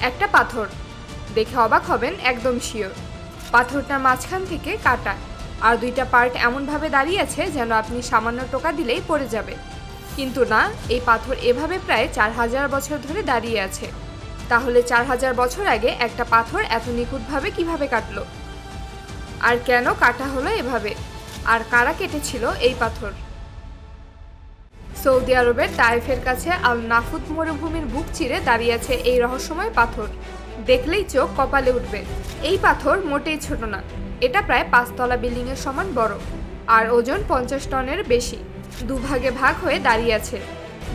একটা পাথর, দেখে অবাক হবেন, একদম শিওর। পাথরটার মাঝখান থেকে কাটা, আর দুইটা পার্ট এমনভাবে দাঁড়িয়ে আছে যেন আপনি সামান্য টোকা দিলেই পড়ে যাবে। কিন্তু না, এই পাথর এভাবে প্রায় 4000 বছর ধরে দাঁড়িয়ে আছে। তাহলে 4000 বছর আগে একটা পাথর এত নিখুঁতভাবে কিভাবে কাটলো? আর কেন কাটা হলো এভাবে? আর কারা কেটেছিল এই পাথর? সৌদি আরবের তায়েফের কাছে আল নাফুদ মরুভূমির বুক চিরে দাঁড়িয়ে আছে এই রহস্যময় পাথর। দেখলেই চোখ কপালে উঠবে। এই পাথর মোটেই ছোট না, এটা প্রায় 5 তলা বিল্ডিংয়ের সমান বড়, আর ওজন 50 টনের বেশি। দুভাগে ভাগ হয়ে দাঁড়িয়ে আছে।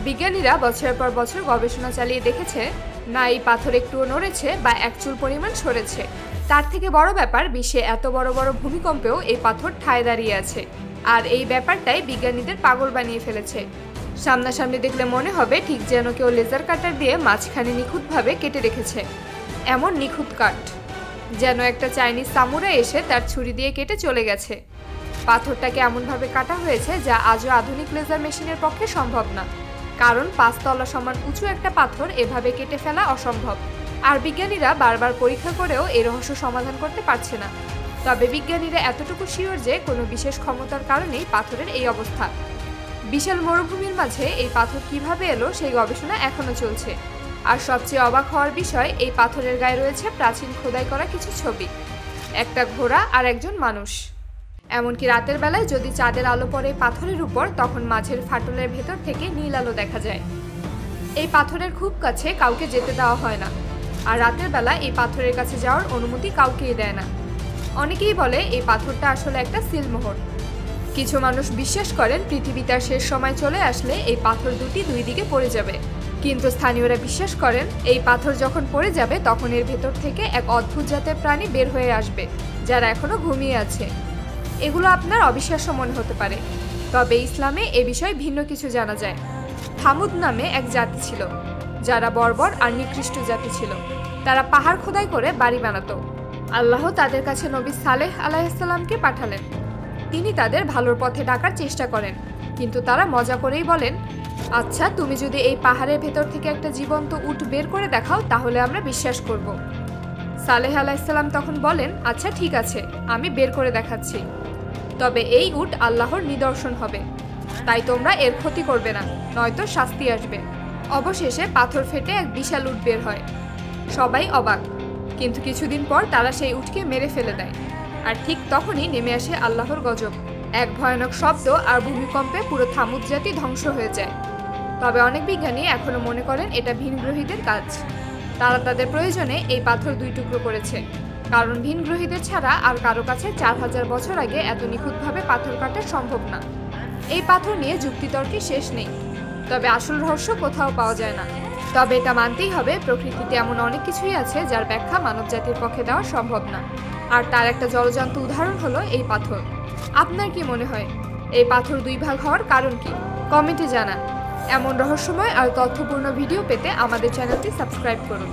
বিজ্ঞানীরা বছরের পর বছর গবেষণা চালিয়ে দেখেছে, না এই পাথর একটুও নড়েছে বা এক চুল পরিমাণ সরেছে। তার থেকে বড় ব্যাপার, বিশ্বে এত বড় বড় ভূমিকম্পেও এই পাথর ঠায় দাঁড়িয়ে আছে। আর এই ব্যাপারটাই বিজ্ঞানীদের পাগল বানিয়ে ফেলেছে। সামনাসামনি দেখলে মনে হবে ঠিক যেন কেউ লেজার কাটার দিয়ে মাঝখানে নিখুঁতভাবে কেটে রেখেছে। এমন নিখুঁত কাট, যেন একটা চাইনিজ সামুরাই এসে তার ছুরি দিয়ে কেটে চলে গেছে। পাথরটাকে এমনভাবে কাটা হয়েছে যা আজও আধুনিক লেজার মেশিনের পক্ষে সম্ভব না, কারণ 5 তলা সমান উঁচু একটা পাথর এভাবে কেটে ফেলা অসম্ভব। আর বিজ্ঞানীরা বারবার পরীক্ষা করেও এই রহস্য সমাধান করতে পারছে না। তবে বিজ্ঞানীরা এতটুকু শিওর যে কোনো বিশেষ ক্ষমতার কারণেই পাথরের এই অবস্থা। বিশাল মরুভূমির মাঝে এই পাথর কিভাবে এলো সেই গবেষণা এখনো চলছে। আর সবচেয়ে অবাক হওয়ার বিষয়, এই পাথরের গায়ে রয়েছে প্রাচীন খোদাই করা কিছু ছবি, একটা ঘোড়া আর একজন মানুষ। এমনকি রাতের বেলায় যদি চাঁদের আলো পড়ে পাথরের উপর, তখন মাঝের ফাটলের ভেতর থেকে নীল আলো দেখা যায়। এই পাথরের খুব কাছে কাউকে যেতে দেওয়া হয় না, আর রাতের বেলা এই পাথরের কাছে যাওয়ার অনুমতি কাউকেই দেয় না। অনেকেই বলে এই পাথরটা আসলে একটা সিলমোহর। কিছু মানুষ বিশ্বাস করেন পৃথিবী তার শেষ সময় চলে আসলে এই পাথর দুটি দুই দিকে পড়ে যাবে। কিন্তু স্থানীয়রা বিশ্বাস করেন এই পাথর যখন পড়ে যাবে তখন এর ভেতর থেকে এক অদ্ভুত জাতের প্রাণী বের হয়ে আসবে, যারা এখনো ঘুমিয়ে আছে। এগুলো আপনার অবিশ্বাস্য মনে হতে পারে, তবে ইসলামে এ বিষয়ে ভিন্ন কিছু জানা যায়। থামুদ নামে এক জাতি ছিল, যারা বর্বর আর নিকৃষ্ট জাতি ছিল। তারা পাহাড় খোদাই করে বাড়ি বানাতো। আল্লাহ তাদের কাছে নবী সালেহ আলাইহিসসালামকে পাঠালেন। তিনি তাদের ভালোর পথে ডাকার চেষ্টা করেন, কিন্তু তারা মজা করেই বলেন, আচ্ছা তুমি যদি এই পাহাড়ের ভেতর থেকে একটা জীবন্ত উট বের করে দেখাও তাহলে আমরা বিশ্বাস করব। সালেহ আলাইহিসসালাম তখন বলেন, আচ্ছা ঠিক আছে, আমি বের করে দেখাচ্ছি, তবে এই উট আল্লাহর নিদর্শন হবে, তাই তোমরা এর ক্ষতি করবে না, নয়তো শাস্তি আসবে। অবশেষে পাথর ফেটে এক বিশাল উট বের হয়। সবাই অবাক, কিন্তু কিছুদিন পর তারা সেই উটকে মেরে ফেলে দেয়। আর ঠিক তখনই নেমে আসে আল্লাহর গজব, এক ভয়ানক শব্দ আর ভূমিকম্পে পুরো থামুদ জাতি ধ্বংস হয়ে যায়। তবে অনেক বিজ্ঞানী এখনো মনে করেন এটা ভিনগ্রহীদের কাজ। তারা তাদের প্রয়োজনে এই পাথর দুই টুকরো করেছে, কারণ ভিনগ্রহীদের ছাড়া আর কারো কাছে 4000 বছর আগে এত নিখুঁতভাবে পাথর কাটা সম্ভব না। এই পাথর নিয়ে যুক্তিতর্কে শেষ নেই, তবে আসল রহস্য কোথাও পাওয়া যায় না। তবে এটা মানতেই হবে, প্রকৃতিতে এমন অনেক কিছুই আছে যার ব্যাখ্যা মানব জাতির পক্ষে দেওয়া সম্ভব না, আর তার একটা জ্বলজ্যান্ত উদাহরণ হলো এই পাথর। আপনার কি মনে হয় এই পাথর দুই ভাগ হওয়ার কারণ কি? কমেন্টে জানান। এমন রহস্যময় আর তথ্যপূর্ণ ভিডিও পেতে আমাদের চ্যানেলটি সাবস্ক্রাইব করুন।